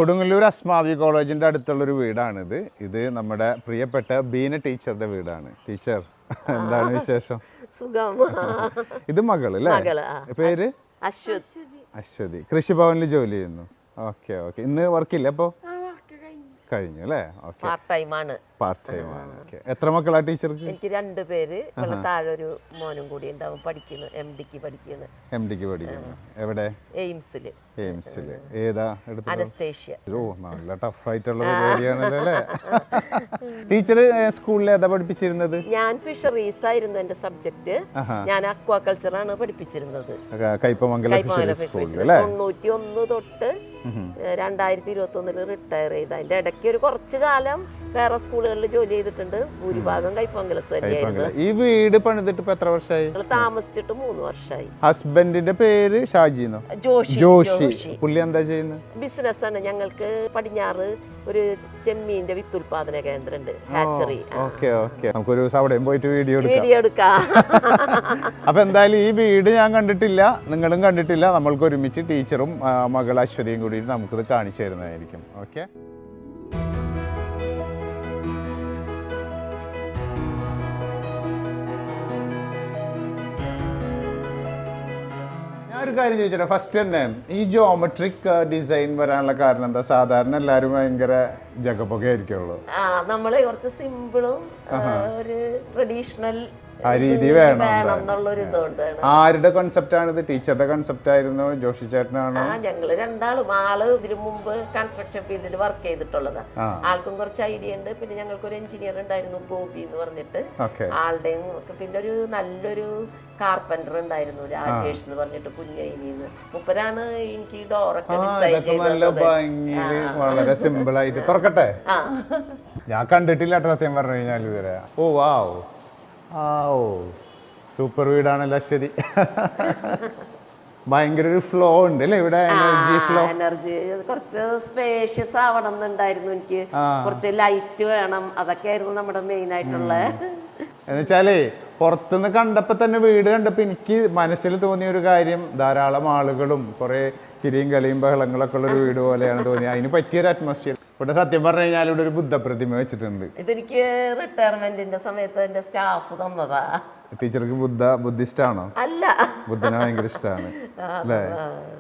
കൊടുങ്ങല്ലൂർ അസ്മാവി കോളേജിൻ്റെ അടുത്തുള്ളൊരു വീടാണിത്. ഇത് നമ്മുടെ പ്രിയപ്പെട്ട ബീന ടീച്ചറുടെ വീടാണ്. ടീച്ചർ എന്താണ് വിശേഷം? ഇത് മകള് അല്ലേ? പേര് അശ്വതി. കൃഷിഭവനിൽ ജോലി ചെയ്യുന്നു. Okay okay. ഇന്ന് വർക്കില്ല അപ്പോൾ? കഴിഞ്ഞു അല്ലേ? ഓക്കെ. പാർട്ട് ടൈം ആണ്. എത്ര മക്കളാ ടീച്ചർക്ക്? എനിക്ക് 2 പേര്. താഴെ ഒരു മോനും കൂടി ഉണ്ടാവും, പഠിക്കുന്നു, എം ഡിക്ക് പഠിക്കുന്നു. എവിടെ? എയിംസില്. ഏതാ? അനസ്തേഷ്യ. ഓ, നല്ല ടഫ് ആയിട്ടുള്ള പരിപാടിയാണല്ലോ അല്ലേ? ടീച്ചർ സ്കൂളിൽ ഏതാ പഠിപ്പിച്ചിരുന്നത്? ഞാൻ ഫിഷറീസ് ആയിരുന്നു എന്റെ സബ്ജക്ട്. ഞാൻ അക്വാകൾച്ചർ ആണ് പഠിപ്പിച്ചിരുന്നത് കയ്പമംഗലം ഫിഷറീസ് സ്കൂളിൽ അല്ലേ? 91 തൊട്ട് 2021 റിട്ടയർ ചെയ്ത്. അതിന്റെ ഇടയ്ക്ക് ഒരു കുറച്ചു കാലം വേറെ സ്കൂളുകളിൽ ജോലി ചെയ്തിട്ടുണ്ട്. ഭൂരിഭാഗം കയ്പമംഗലത്ത് തന്നെയായിരുന്നു. ഈ വീട് പണിതിട്ട് ഇപ്പൊ എത്ര വർഷമായി? താമസിച്ചിട്ട് 3 വർഷമായി. ഹസ്ബൻഡിന്റെ പേര് ഷാജിന്നോ? ജോഷി. പുള്ളി എന്താ ചെയ്യുന്നത്? ബിസിനസ് ആണ്. ഞങ്ങൾക്ക് പടിഞ്ഞാറ് ഒരു ചെമ്മീന്റെ വിത്തുൽപാദന കേന്ദ്രം ഉണ്ട്, ഹാച്ചറി. നമുക്കൊരു സൗടയും പോയിട്ട് വീഡിയോ എടുക്കാം. അപ്പൊ എന്തായാലും ഈ വീട് ഞാൻ കണ്ടിട്ടില്ല, നിങ്ങളും കണ്ടിട്ടില്ല. നമ്മൾക്ക് ഒരുമിച്ച് ടീച്ചറും മകൾ അശ്വതിയും കൂടി നമുക്കിത് കാണിച്ചു തരുന്നതായിരിക്കും. ഓക്കെ. ഒരു കാര്യം ചോദിച്ചോട്ടെ, ഫസ്റ്റ് തന്നെ ഈ ജിയോമെട്രിക് ഡിസൈൻ വരാനുള്ള കാരണം എന്താ? സാധാരണ എല്ലാവരും ഭയങ്കര ജഗപ്പൊക്കെ ആയിരിക്കുള്ളൂ. നമ്മള് കുറച്ച് സിമ്പിളും ഒരു ട്രഡീഷണൽ ആ രീതി വേണം. ആരുടെ കോൺസെപ്റ്റ് ആണിത്? ടീച്ചറുടെ കോൺസെപ്റ്റ് ആയിരുന്നു? ജോഷി ചേട്ടനാണോ? ഞങ്ങള് രണ്ടാളും. ആള് ഇതിനു മുമ്പ് കൺസ്ട്രക്ഷൻ ഫീൽഡിൽ വർക്ക് ചെയ്തിട്ടുള്ളതാ. ആൾക്കും കുറച്ച് ഐഡിയ ഉണ്ട്. പിന്നെ ഞങ്ങൾക്ക് ഒരു എഞ്ചിനീയർ ഉണ്ടായിരുന്നു, ഗോപി എന്ന് പറഞ്ഞിട്ട്. ആളുടെയും പിന്നെ ഒരു നല്ലൊരു കാർപ്പന്റർ ഉണ്ടായിരുന്നു, രാജേഷ് എന്ന് പറഞ്ഞിട്ട്, കുഞ്ഞയിനിന്ന്. മൂപ്പരാണ് എനിക്ക് ഡോറൊക്കെ ഡിസൈൻ ചെയ്തത്. വളരെ സിമ്പിൾ ആയിട്ട് തുറക്കട്ടെ. ഞാൻ കണ്ടിട്ടില്ല സത്യം പറഞ്ഞു കഴിഞ്ഞാൽ ഇതുവരെ. ഓ വാവ്, സൂപ്പർ വീടാണല്ലോ അശ്വതി. ഭയങ്കര ഒരു ഫ്ലോ ഉണ്ട് അല്ലേ ഇവിടെ? എനർജി കുറച്ച് സ്പേഷ്യസ് ആവണം എന്നുണ്ടായിരുന്നു എനിക്ക്. കുറച്ച് ലൈറ്റ് വേണം, അതൊക്കെയായിരുന്നു നമ്മുടെ മെയിൻ ആയിട്ടുള്ള. എന്നുവെച്ചാലേ പുറത്തുനിന്ന് കണ്ടപ്പോ തന്നെ, വീട് കണ്ടപ്പോ എനിക്ക് മനസ്സിൽ തോന്നിയ ഒരു കാര്യം, ധാരാളം ആളുകളും കുറെ ചിരിയും കളിയും ബഹളങ്ങളൊക്കെ ഉള്ള ഒരു വീട് പോലെയാണ് തോന്നിയത്. അതിന് പറ്റിയൊരു അറ്റ്മോസ്ഫിയർ ഇവിടെ. സത്യം പറഞ്ഞു കഴിഞ്ഞാൽ ഇവിടെ ഒരു ബുദ്ധപ്രതിമ വെച്ചിട്ടുണ്ട്. ഇതെനിക്ക് റിട്ടയർമെന്റിന്റെ സമയത്ത് എന്റെ സ്റ്റാഫ് തന്നതാ. ടീച്ചർക്ക് ബുദ്ധിസ്റ്റ് ആണോ? അല്ല, ബുദ്ധനെ ഭയങ്കര ഇഷ്ടമാണ് അല്ലേ?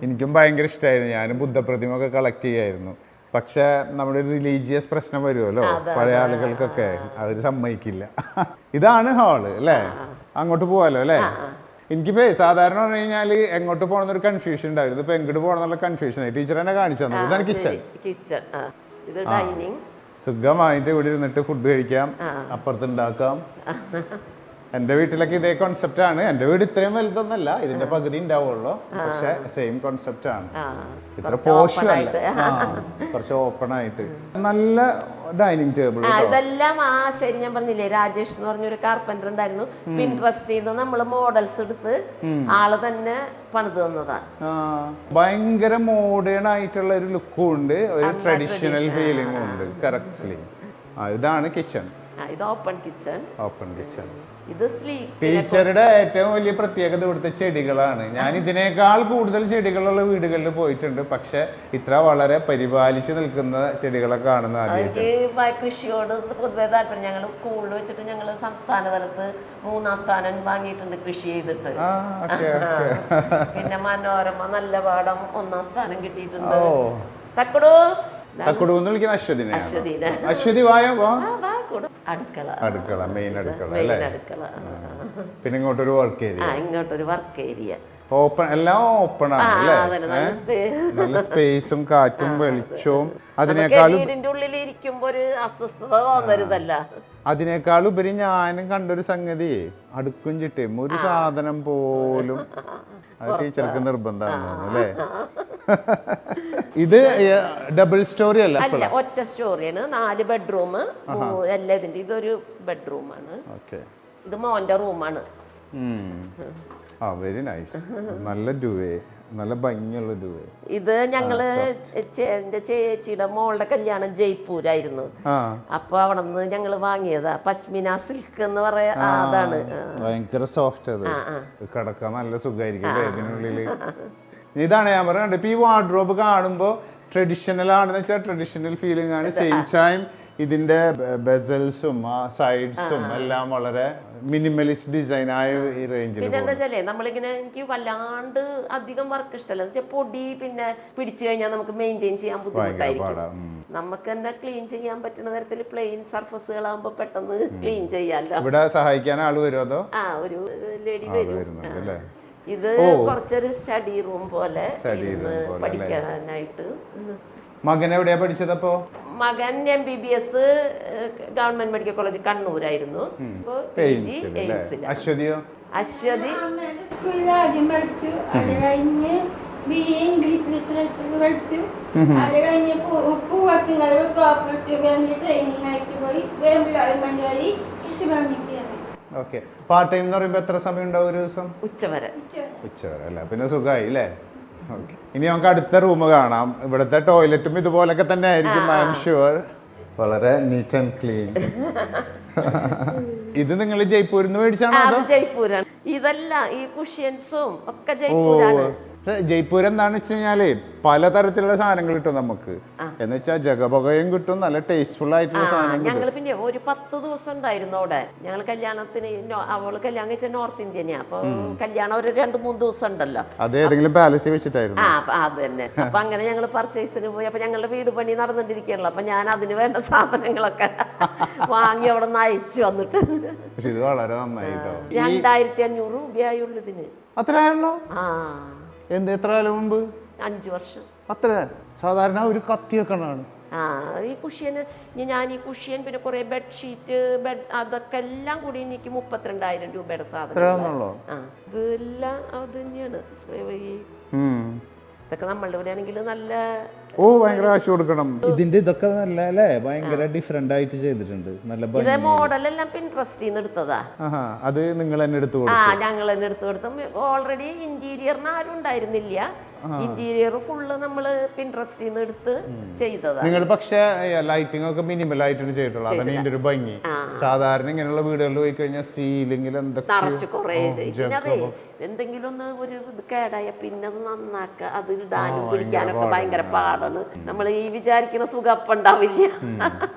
എനിക്കും ഭയങ്കര ഇഷ്ടമായിരുന്നു. ഞാനും ബുദ്ധപ്രതിമ ഒക്കെ കളക്ട് ചെയ്യായിരുന്നു. പക്ഷെ നമ്മുടെ ഒരു റിലീജിയസ് പ്രശ്നം വരുമല്ലോ പഴയ ആളുകൾക്കൊക്കെ, അവര് സമ്മതിക്കില്ല. ഇതാണ് ഹാള് അല്ലേ? അങ്ങോട്ട് പോവാലോ അല്ലേ? എനിക്കിപ്പോ സാധാരണ പറഞ്ഞു കഴിഞ്ഞാൽ എങ്ങോട്ട് പോകണമെന്നൊരു കൺഫ്യൂഷൻ ഉണ്ടായിരുന്നു. ഇപ്പൊ എങ്ങോട്ട് പോകണമെന്നുള്ള കൺഫ്യൂഷൻ ആയി. ടീച്ചർ തന്നെ കാണിച്ചു തന്നത്. ഇതാണ് കിച്ചൺ. സുഖമായിട്ട് ഇവിടെ ഇരുന്നിട്ട് ഫുഡ് കഴിക്കാം, അപ്പുറത്ത് ഉണ്ടാക്കാം. എൻ്റെ വീട്ടിലൊക്കെ ഇതേ കോൺസെപ്റ്റ് ആണ്. എൻ്റെ വീട് ഇത്രയും വലുതൊന്നല്ല, ഇതിന്റെ പകുതി ഉണ്ടാവുള്ളൂ. പക്ഷെ സെയിം കോൺസെപ്റ്റ് ആണ്. ഇത്ര പോഷല്ല, കുറച്ച് ഓപ്പൺ ആയിട്ട്. നല്ല ഡൈനിങ് ടേബിൾ. ഇതെല്ലാം ശരി, ഞാൻ പറഞ്ഞില്ലേ, രാജേഷ് എന്ന് പറഞ്ഞൊരു കാർപ്പന്റർ ഉണ്ടായിരുന്നു. പിൻട്രസ്റ്റ് ചെയ്ത് നമ്മള് മോഡൽസ് എടുത്ത് ആള് തന്നെ പണിത് തന്നതാ. ഭയങ്കര മോഡേൺ ആയിട്ടുള്ള ഒരു ലുക്കും ഉണ്ട്, ഒരു ട്രഡീഷണൽ ഫീലിംഗും ഉണ്ട്. കറക്റ്റ്ലി ഇതാണ് കിച്ചൺ. ഇത് ഓപ്പൺ കിച്ചൺ. ഇത് സ്ലീപ്പ്. ടീച്ചറുടെ ഏറ്റവും വലിയ പ്രത്യേകത ഇവിടുത്തെ ചെടികളാണ്. ഞാൻ ഇതിനേക്കാൾ കൂടുതൽ ചെടികളുള്ള വീടുകളിൽ പോയിട്ടുണ്ട്, പക്ഷെ ഇത്ര വളരെ പരിപാലിച്ച് നിൽക്കുന്ന ചെടികളെ കാണുന്ന എനിക്ക് കൃഷിയോട് പൊതുവെ താല്പര്യം. ഞങ്ങൾ സ്കൂളിൽ വെച്ചിട്ട് ഞങ്ങൾ സംസ്ഥാന തലത്ത് 3ാം സ്ഥാനം വാങ്ങിയിട്ടുണ്ട് കൃഷി ചെയ്തിട്ട്. പിന്നെ മനോരമ നല്ല പാഠം 1ാം സ്ഥാനം കിട്ടിയിട്ടുണ്ട്. തക്കുടൂന്ന് വിളിക്കുന്ന അശ്വതിനെ. അശ്വതി വായോ. അടുക്കള, മെയിൻ അടുക്കള. പിന്നെ ഇങ്ങോട്ടൊരു വർക്ക് ഏരിയ. ഓപ്പൺ, എല്ലാം ഓപ്പൺ ആണ് അല്ലേ? നല്ല സ്പേസും കാറ്റും വെളിച്ചവും. വീടിന്റെ ഉള്ളിൽ ഇരിക്കുമ്പോ ഒരു അസ്വസ്ഥത തോന്നരുതല്ല. അതിനേക്കാൾ ഉപരി ഞാനും കണ്ടൊരു സംഗതി, അടുക്കും ചിട്ടയും ഒരു സാധനം പോലും ടീച്ചർക്ക് നിർബന്ധമാണ് അല്ലേ? ഇത് ഡബിൾ സ്റ്റോറി അല്ല, ഒറ്റ സ്റ്റോറിയാണ്. 4 ബെഡ്റൂം എല്ലാം ഇതിന്റെ. ഇതൊരു ബെഡ്റൂമാണ്. ഇത് മോന്റെ റൂമാണ്. Very nice. നല്ല ഡുവേ, നല്ല ഭംഗിയുള്ള ഡുവേ. ഇത് ഞങ്ങള് എന്റെ ചേച്ചിയുടെ മോളുടെ കല്യാണം ജയ്പൂരായിരുന്നു. അപ്പൊ അവിടെ നിന്ന് ഞങ്ങള് വാങ്ങിയതാ. പശ്മിന സിൽക്ക് എന്ന് പറയാ. അതാണ് ഭയങ്കര സോഫ്റ്റ്. അത് കിടക്കാൻ നല്ല സുഖമായിരിക്കും ഇതിനുള്ളില്. ഇതാണ് ഞാൻ പറയുന്നത്. ഇപ്പൊ ഈ വാർഡ്രോബ് കാണുമ്പോ ട്രഡീഷണൽ ആണെന്ന് വെച്ചാൽ ട്രഡീഷണൽ ഫീലിംഗ് ആണ്. സെയിം ടൈം ഇതിന്റെ ബെസൽസും ആ സൈഡ്സും എല്ലാം വളരെ മിനിമലിസ്റ്റ് ഡിസൈൻ ആയ ഈ റേഞ്ചിൽ. പിന്നെ എന്താ വെച്ചാലേ നമ്മളിങ്ങനെ എനിക്ക് വല്ലാണ്ട് അധികം വർക്ക് ഇഷ്ടമല്ല എന്ന് വെച്ചാൽ പൊടി പിന്നെ പിടിച്ചു കഴിഞ്ഞാൽ നമുക്ക് മെയിൻറ്റെയിൻ ചെയ്യാൻ ബുദ്ധിമുട്ടായിരിക്കും. നമുക്ക് തന്നെ ക്ലീൻ ചെയ്യാൻ പറ്റുന്ന തരത്തിൽ പ്ലെയിൻ സർഫസുകളാകുമ്പോൾ പെട്ടെന്ന് ക്ലീൻ ചെയ്യാമല്ലോ. ഇവിടെ സഹായിക്കാൻ ആള് വരുമോ അതോ? ഒരു ലേഡി വരും. ഇത് കുറച്ചൊരു സ്റ്റഡി റൂം പോലെ പഠിക്കാനായിട്ട്. മകൻ എവിടെയാ പഠിച്ചതപ്പോ? മകൻ MBBS ഗവൺമെന്റ് മെഡിക്കൽ കോളേജ് കണ്ണൂരായിരുന്നു. അശ്വതിയോ? അശ്വതി സ്കൂളിൽ ആദ്യം പഠിച്ചു, അത് കഴിഞ്ഞ് BA ഇംഗ്ലീഷ് ലിറ്ററേച്ചർ പഠിച്ചു, അത് കഴിഞ്ഞ് പൂവത്തിങ്ങള് കോപ്പറേറ്റീവ് ബാങ്കിൽ ട്രെയിനിങ് ആയിട്ട് പോയി ഗവൺമെന്റ് വഴി കൃഷിഭവനിൽ കയറി. ഓക്കെ. പാർട്ട് ടൈം എന്ന് പറയുമ്പോൾ എത്ര സമയം ഉണ്ടാവും ഒരു ദിവസം? ഉച്ചവരെ അല്ല, പിന്നെ സുഖമായി അല്ലേ? ഓക്കെ. ഇനി നമുക്ക് അടുത്ത റൂം കാണാം. ഇവിടുത്തെ ടോയ്ലറ്റും ഇതുപോലൊക്കെ തന്നെ ആയിരിക്കും, ഐ എം ഷുവർ. വളരെ നീറ്റ് ആൻഡ് ക്ലീൻ. ഇത് നിങ്ങൾ ജയ്പൂരിൽ നിന്ന് മേടിച്ചാണോ? ജയ്പൂരാണ്. ഇതെല്ലാം ഈ കുഷ്യൻസും ഒക്കെ ജയ്പൂരാണ്. ജയ്പൂർ എന്താണെന്ന് വെച്ച് കഴിഞ്ഞാല് പലതരത്തിലുള്ള സാധനങ്ങൾ കിട്ടും നമുക്ക്. എന്ന് വെച്ചാൽ ജഗപകയും കിട്ടും, നല്ല ടേസ്റ്റ്ഫുൾ ആയിട്ടുള്ള സാധനം. ഞങ്ങൾ പിന്നെ ഒരു 10 ദിവസം ഉണ്ടായിരുന്നു അവിടെ. ഞങ്ങൾ കല്യാണത്തിന് അവള് കല്യാണം കഴിച്ച നോർത്ത് ഇന്ത്യനെയാ. അപ്പൊ കല്യാണം ഒരു 2-3 ദിവസം ഉണ്ടല്ലോ. അത് ഏതെങ്കിലും പാലസിൽ വെച്ചിട്ടായിരുന്നു? അത് തന്നെ. അപ്പൊ അങ്ങനെ ഞങ്ങൾ പർച്ചേസിന് പോയി. അപ്പൊ ഞങ്ങളുടെ വീട് പണി നടന്നിട്ടിരിക്കുകയല്ലോ. അപ്പൊ ഞാൻ അതിന് വേണ്ട സാധനങ്ങളൊക്കെ വാങ്ങി അവിടെ നിന്ന് അയച്ചു വന്നിട്ട്. പക്ഷെ ഇത് വളരെ നന്നായി. 2500 രൂപയായുള്ളൂ ഇതിന്. അത്രയാണല്ലോ? എത്ര കാലം മുമ്പ്? 5 വർഷം. അത്ര? സാധാരണ ഒരു കത്തി വെക്കണതാണ്. ഈ കുഷ്യന് ഞാൻ ഈ കുഷ്യൻ പിന്നെ കുറെ ബെഡ്ഷീറ്റ് അതൊക്കെ എല്ലാം കൂടി എനിക്ക് 32,000 രൂപയുടെ സാധനം. ഇതെല്ലാം അത് തന്നെയാണ്. ഇതൊക്കെ നമ്മളുടെ ഇവിടെ ആണെങ്കിൽ നല്ല ഭയങ്കര കാശ് കൊടുക്കണം. ഇതിന്റെ ഇതൊക്കെ നല്ല അല്ലേ, ഭയങ്കര ഡിഫറെന്റ് ആയിട്ട് ചെയ്തിട്ടുണ്ട്. നല്ല ഇതേ മോഡലെല്ലാം പിൻട്രസ്റ്റിൽ നിന്ന് എടുത്തതാ. അത് നിങ്ങൾ തന്നെ എടുത്തു കൊടുത്തു? ഞങ്ങൾ തന്നെ എടുത്തു കൊടുത്തു. ഓൾറെഡി ഇന്റീരിയറിന് ആരും ഉണ്ടായിരുന്നില്ല. ഇന്റീരിയർ ഫുള്ള് നമ്മള് പിൻട്രസ്റ്റിൽ നിന്ന് എടുത്ത് ചെയ്തതാ. നിങ്ങൾ പക്ഷേ ലൈറ്റിംഗ് ഒക്കെ മിനിമൽ ആയിട്ടാണ് ചെയ്തിട്ടുള്ളത്. അതാണ് ഇതിന്റെ ഒരു ഭംഗി. സാധാരണ ഇങ്ങനെയുള്ള വീടുകളിൽ പോയി കഴിഞ്ഞാൽ സീലിംഗിൽ നിറച്ച് കുറേ ചെയ്യും. അതെ, എന്തെങ്കിലും ഒന്ന് ഒരു ഇത് കേടായ പിന്നെ അത് നന്നാക്കുക, അത് ഇടാനും പിടിക്കാനൊക്കെ ഭയങ്കര പാടാണ്. നമ്മൾ ഈ വിചാരിക്കുന്ന സുഖം അപ്പം ഉണ്ടാവില്ല.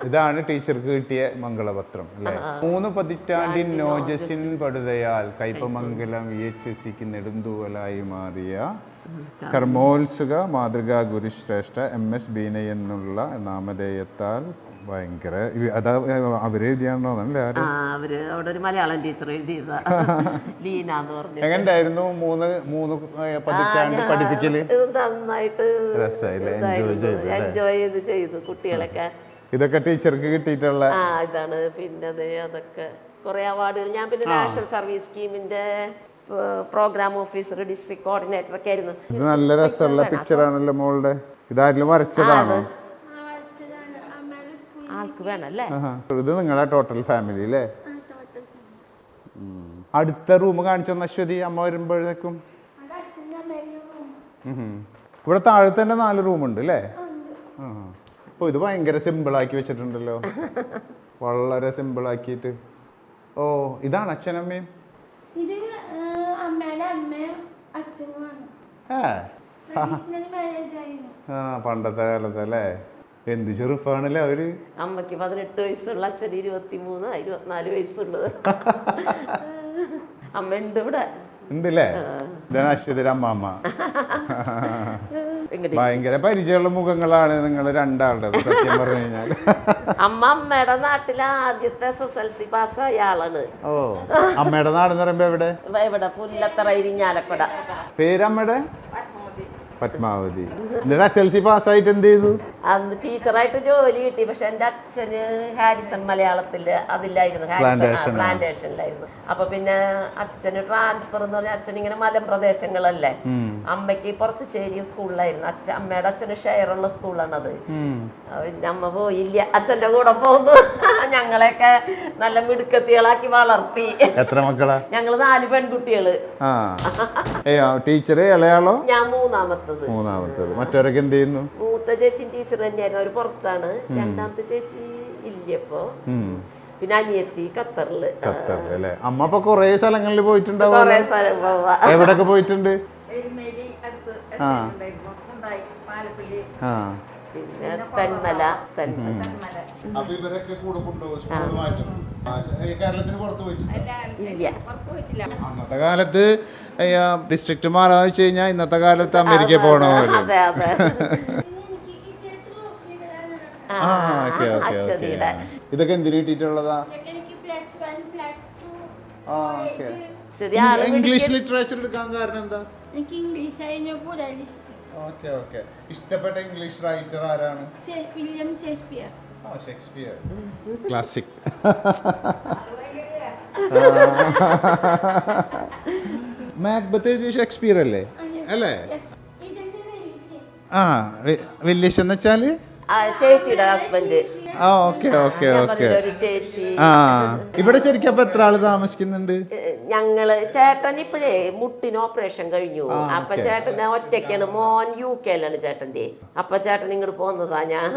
ഇതാണ് ടീച്ചർക്ക് കിട്ടിയ മംഗളപത്രം അല്ലേ? 3 പതിറ്റാണ്ടിൻ നോജസിൻ പടുതയാൽ കൈപ്പമംഗലം VHSCക്ക് നെടുന്തൂവലായി മാറിയ കർമ്മോത്സുക മാതൃകാ ഗുരുശ്രേഷ്ഠ MS ബീന എന്നുള്ള നാമധേയത്താൽ ഭയങ്കര അവര് എഴുതിയാണോന്നല്ലേ? അവര് അവിടെ ഒരു മലയാളം ടീച്ചർ എഴുതിയതാ, ലീന എന്ന് പറഞ്ഞു. എങ്ങനെയായിരുന്നു 3 പതിറ്റാണ്ട് പഠിപ്പിക്കല്? നന്നായിട്ട് എൻജോയ് ചെയ്തു കുട്ടികളൊക്കെ. ഇതൊക്കെ ടീച്ചർക്ക് കിട്ടിയിട്ടുള്ള ഇതാണ്. പിന്നെ അതൊക്കെ കുറെ അവാർഡുകൾ. ഞാൻ പിന്നെ നാഷണൽ സർവീസ് സ്കീമിന്റെ പ്രോഗ്രാം ഓഫീസർ, ഡിസ്ട്രിക്ട് കോർഡിനേറ്റർ ഒക്കെ ആയിരുന്നു. ഇത് നല്ല രസമുള്ള പിക്ചറാണല്ലോ മോളുടെ. ഇതാരെങ്കിലും വരച്ചതാണോ? ആൾക്ക് വേണല്ലേ. ഇത് നിങ്ങളെ ടോട്ടൽ ഫാമിലി അല്ലേ? അടുത്ത റൂം കാണിച്ചു അശ്വതി അമ്മ വരുമ്പോഴേക്കും. ഇവിടെ താഴെ തന്നെ 4 റൂമുണ്ട് അല്ലേ? ഇത് ഭയങ്കര സിമ്പിൾ ആക്കി വെച്ചിട്ടുണ്ടല്ലോ, വളരെ സിമ്പിൾ ആക്കിയിട്ട്. ഇതാണ് അച്ഛനമ്മയും? ഇത് അമ്മയുടെ അമ്മയും അച്ഛനുമാണ്. പണ്ടത്തെ കാലത്ത് അല്ലേ? എന്ത് ചെറുപ്പാണല്ലേ അവര്. അമ്മക്ക് 18 വയസ്സുള്ള, അച്ഛന് 23-24 വയസ്സുള്ളത്. അമ്മ ഉണ്ട് ഇവിടെ ഉണ്ടല്ലേ? ഇതാണ് അശ്വതിയുടെ അമ്മാമ്മ. ഭയങ്കര പരിചയമുള്ള മുഖങ്ങളാണ് നിങ്ങൾ രണ്ടാളുടെ, സത്യം പറഞ്ഞു കഴിഞ്ഞാൽ. അമ്മയുടെ നാട്ടിലെ ആദ്യത്തെ SSLC പാസ്സായ ആളാണ്. അമ്മയുടെ നാടെന്ന് പറയുമ്പോ എവിടെ? ഇവിടെ പുല്ലത്തറ, ഇരിഞ്ഞാലക്കുട. പേരമ്മയുടെ? പത്മാവതി. എന്നിട്ട് SSLC പാസ്സായിട്ട് എന്ത് ചെയ്തു? അന്ന് ടീച്ചറായിട്ട് ജോലി കിട്ടി. പക്ഷെ എൻ്റെ അച്ഛന് ഹാരിസൺ മലയാളത്തില് അതില്ലായിരുന്നു, പ്ലാന്റേഷനിലായിരുന്നു. അപ്പൊ പിന്നെ അച്ഛന് ട്രാൻസ്ഫർ എന്ന് പറഞ്ഞാൽ അച്ഛൻ ഇങ്ങനെ മലമ്പ്രദേശങ്ങളല്ലേ, അമ്മയ്ക്ക് പുറത്തുശ്ശേരി സ്കൂളിലായിരുന്നു. അമ്മയുടെ അച്ഛന് ഷെയറുള്ള സ്കൂളാണത്. പിന്നെ അമ്മ പോയില്ല, അച്ഛൻ്റെ കൂടെ പോന്നു. ഞങ്ങളെയൊക്കെ നല്ല മിടുക്കത്തികളാക്കി വളർത്തി. എത്ര മക്കളാ? ഞങ്ങള് 4 പെൺകുട്ടികള്. ടീച്ചറ് ഇളയാളോ? ഞാൻ മൂന്നാമത്തത്. മറ്റവരൊക്കെ എന്ത് ചെയ്യുന്നു? മൂത്ത ചേച്ചി ടീച്ചർ തന്നെയായിരുന്നു, അവര് പുറത്താണ്. രണ്ടാമത്തെ ചേച്ചി ഇല്ലപ്പോ. പിന്നെ അനിയത്തി ഖത്തറില്. അല്ലേ? അമ്മ ഇപ്പൊ കൊറേ സ്ഥലങ്ങളിൽ പോയിട്ടുണ്ടാവും. കൊറേ സ്ഥലം പോവാ. എവിടെയൊക്കെ പോയിട്ടുണ്ട്? ആ പിന്നെ തെന്മല. അപ്പൊ ഇവരൊക്കെ കൂടെ കൊണ്ടുപോകും സ്കൂൾ മാറ്റും. കേരളത്തിന് പുറത്ത് പോയിട്ടില്ല. ഇല്ല. അന്നത്തെ കാലത്ത് ഡിസ്ട്രിക്ട് മാറാന്ന് വെച്ച് കഴിഞ്ഞാൽ ഇന്നത്തെ കാലത്ത് അമേരിക്കയിൽ പോകണ പോലെ. അതെ അതെ. എനിക്ക് കിട്ടിയ ട്രോഫികളാണ് അശ്വതിയുടെ ഇതൊക്കെ എന്തിനു കിട്ടിയിട്ടുള്ളതാ? എനിക്ക് +1 +2 ശരി. ആള് ഇംഗ്ലീഷ് ലിറ്ററേച്ചർ എടുക്കാൻ കാരണം എന്താ? എനിക്ക് ഇംഗ്ലീഷ് ആയിരുന്നു കൂടുതൽ ഇഷ്ടം. ഇഷ്ടപ്പെട്ട ഇംഗ്ലീഷ് റൈറ്റർ ആരാണ്? William Shakespeare. Shakespeare classic. Macbeth എഴുതിയ ഷേക്സ്പിയർ അല്ലേ? അല്ലേ? ഇതെന്റെ വലിയ ആ വില്യസ് എന്ന് വെച്ചാല് ചേച്ചിയുടെ ഹസ്ബൻഡ്. ഓക്കെ ഒരു ചേച്ചി. ആ ഇവിടെ ശരിക്കും അപ്പൊ എത്ര ആള് താമസിക്കുന്നുണ്ട്? ഞങ്ങള് ചേട്ടൻ ഇപ്പോഴേ മുട്ടിന് ഓപ്പറേഷൻ കഴിഞ്ഞു. അപ്പൊ ചേട്ടന് ഒറ്റയ്ക്കാണ്. മോൻ UK-ലാണ് ചേട്ടന്റെ. അപ്പൊ ചേട്ടൻ ഇങ്ങോട്ട് പോന്നതാ. ഞാൻ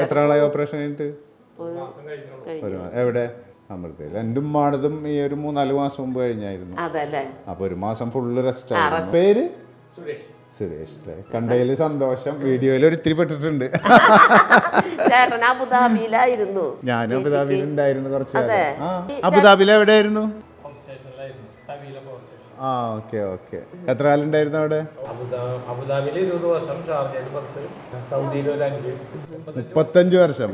എത്ര ആളായി ഓപ്പറേഷൻ കഴിഞ്ഞിട്ട്? എവിടെ? അമൃതയിൽ. എൻ്റെ ഉമ്മാടതും ഈ ഒരു 3-4 മാസം മുമ്പ് കഴിഞ്ഞായിരുന്നു. അതല്ലേ. അപ്പൊ ഒരു മാസം ഫുള്ള് റെസ്റ്റ് ആയിരുന്നു. പേര് സുരേഷ്. കണ്ടതിൽ സന്തോഷം. വീഡിയോയിൽ ഒരിത്തിരി പെട്ടിട്ടുണ്ട്. ചേട്ടൻ അബുദാബിയിലായിരുന്നു. ഞാനും അബുദാബിയിൽ ഉണ്ടായിരുന്നു കുറച്ച്. അബുദാബിയിൽ എവിടെയായിരുന്നു? ഓക്കെ. എത്ര കാലുണ്ടായിരുന്നു അവിടെ? അബുദാബിയിൽ 20 വർഷം, ഷാർജയിൽ 10, സൗദിയിൽ 5. 35 വർഷം.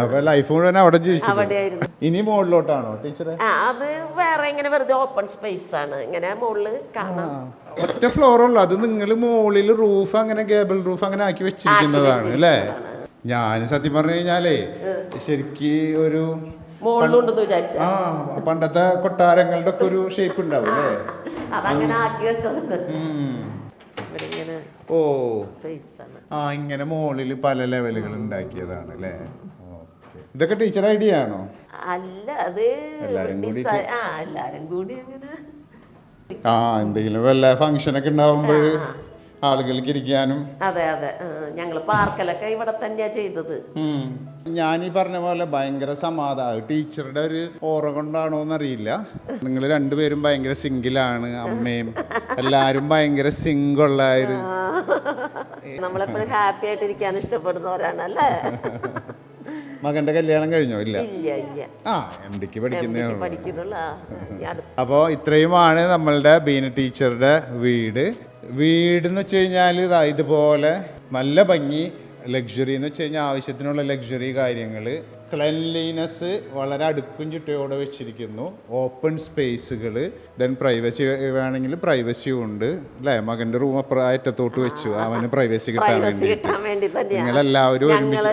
അപ്പൊ ലൈഫ് മുഴുവൻ അവിടെ ജീവിച്ചു. അവിടെയായിരുന്നു. ഇനി മുകളിലോട്ടാണോ ടീച്ചറെ? അത് വേറെ ഇങ്ങനെ വെറുതെ ഓപ്പൺ സ്പേസ് ആണ്. ഇങ്ങനെ മുകളില് കാണാം. ഒറ്റ ഫ്ലോറുള്ളൂ. അത് നിങ്ങൾ മുകളിൽ റൂഫ് അങ്ങനെ ഗേബിൾ റൂഫ് അങ്ങനെ ആക്കി വെച്ചിരിക്കുന്നതാണ് അല്ലേ? ഞാൻ സത്യം പറഞ്ഞു കഴിഞ്ഞാലേ ശരിക്ക് ഒരു മുകളിലുണ്ടെന്ന് വിചാരിച്ച പണ്ടത്തെ കൊട്ടാരങ്ങളുടെ ഒക്കെ ഒരു ഷേപ്പ് ഉണ്ടാവും അല്ലേ? അതങ്ങനെ ആക്കി വെച്ചതുണ്ട്. ഓ സ്പേസ് ആണ്. ഇങ്ങനെ മുകളിൽ പല ലെവലുകൾ ഉണ്ടാക്കിയതാണ് അല്ലേ? ഇതൊക്കെ ടീച്ചർ ഐഡിയ ആണോ? അല്ല, അത് എല്ലാരും കൂടി അങ്ങനെ എന്തെങ്കിലും വല്ല ഫംഗ്ഷനൊക്കെ ഉണ്ടാവുമ്പോൾ ആളുകൾക്ക് ഇരിക്കാനും. അതെ. ഞങ്ങള് പാർക്കലൊക്കെ ഇവിടെ തന്നെയാ ചെയ്തത്. ഞാനീ പറഞ്ഞ പോലെ ഭയങ്കര സമാധാനം. ടീച്ചറുടെ ഒരു ഓറ കൊണ്ടാണോ എന്നറിയില്ല, നിങ്ങൾ രണ്ടുപേരും ഭയങ്കര സിംഗിളാണ്. അമ്മയും എല്ലാരും ഭയങ്കര സിംഗിൾ ആയൊരു. നമ്മളെപ്പോഴും ഹാപ്പി ആയിട്ട് ഇരിക്കാൻ ഇഷ്ടപ്പെടുന്നവരാണ് അല്ലേ? മകന്റെ കല്യാണം കഴിഞ്ഞോ? ഇല്ല. MDക്ക് പഠിക്കുന്നുള്ള. അപ്പോൾ ഇത്രയുമാണ് നമ്മളുടെ ബീന ടീച്ചറുടെ വീട് എന്ന് വെച്ച് കഴിഞ്ഞാൽ ഇതുപോലെ നല്ല ഭംഗി. ലക്ഷറി എന്ന് വെച്ച് കഴിഞ്ഞാൽ ആവശ്യത്തിനുള്ള ലക്ഷറി കാര്യങ്ങൾ. ക്ലെൻലിനെസ് വളരെ അടുക്കും ചിട്ടയോടെ വെച്ചിരിക്കുന്നു. ഓപ്പൺ സ്പേസുകൾ. ദെൻ പ്രൈവസി വേണമെങ്കിൽ പ്രൈവസിയും ഉണ്ട് അല്ലേ? മകൻ്റെ റൂം അറ്റത്തോട്ട് വെച്ചു, അവന് പ്രൈവസി കിട്ടാൻ വേണ്ടി. നിങ്ങളെല്ലാവരും ഒരുമിച്ച്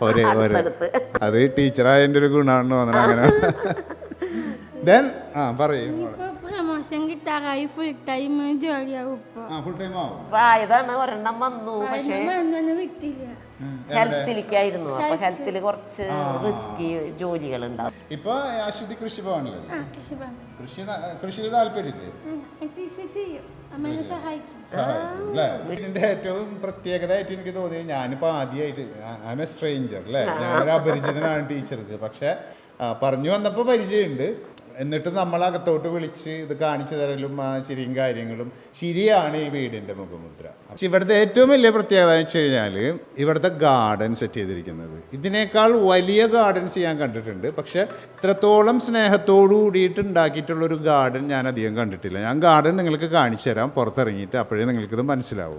ഒരേ അത് ടീച്ചറായതിൻ്റെ ഒരു ഗുണമാണെന്ന് തോന്നണം അങ്ങനെ. ദെൻ പറയും പ്രമോഷൻ കിട്ടാറായി. ഫുൾ ടൈം ജോലിയാവും. ഫുൾ ടൈം ആവും. ആയതാണ് ഒരെണ്ണം വന്നു. പക്ഷേ ഹെൽത്തിലേക്കായിരുന്നു. അപ്പൊ ഹെൽത്തിൽ കുറച്ച് റിസ്കി ജോലികൾ ഉണ്ടാവും. ഇപ്പൊ അശ്വതി കൃഷിഭവനിലല്ലേ? കൃഷിയിൽ താല്പര്യമില്ലേ? ഇതിന്റെ ഏറ്റവും പ്രത്യേകതയായിട്ട് എനിക്ക് തോന്നിയത്, ഞാനിപ്പോ ആദ്യമായിട്ട് ഐ എം എ സ്ട്രേഞ്ചർ അല്ലേ, ഞാനൊരു അപരിചിതനാണ് ടീച്ചർക്ക്. പക്ഷെ പറഞ്ഞു വന്നപ്പോ പരിചയമുണ്ട്. എന്നിട്ട് നമ്മളകത്തോട്ട് വിളിച്ച് ഇത് കാണിച്ചു തരലും ചിരിയും കാര്യങ്ങളും. ചിരിയാണ് ഈ വീടിൻ്റെ മുഖമുദ്ര. പക്ഷെ ഇവിടുത്തെ ഏറ്റവും വലിയ പ്രത്യേകത എന്ന് വെച്ച് കഴിഞ്ഞാൽ ഇവിടുത്തെ ഗാർഡൻ സെറ്റ് ചെയ്തിരിക്കുന്നത്. ഇതിനേക്കാൾ വലിയ ഗാർഡൻസ് ഞാൻ കണ്ടിട്ടുണ്ട്, പക്ഷെ ഇത്രത്തോളം സ്നേഹത്തോടു കൂടിയിട്ട് ഉണ്ടാക്കിയിട്ടുള്ളൊരു ഗാർഡൻ ഞാൻ അധികം കണ്ടിട്ടില്ല. ഞാൻ ഗാർഡൻ നിങ്ങൾക്ക് കാണിച്ചു തരാം പുറത്തിറങ്ങിയിട്ട്, അപ്പോഴേ നിങ്ങൾക്കിത് മനസ്സിലാവും.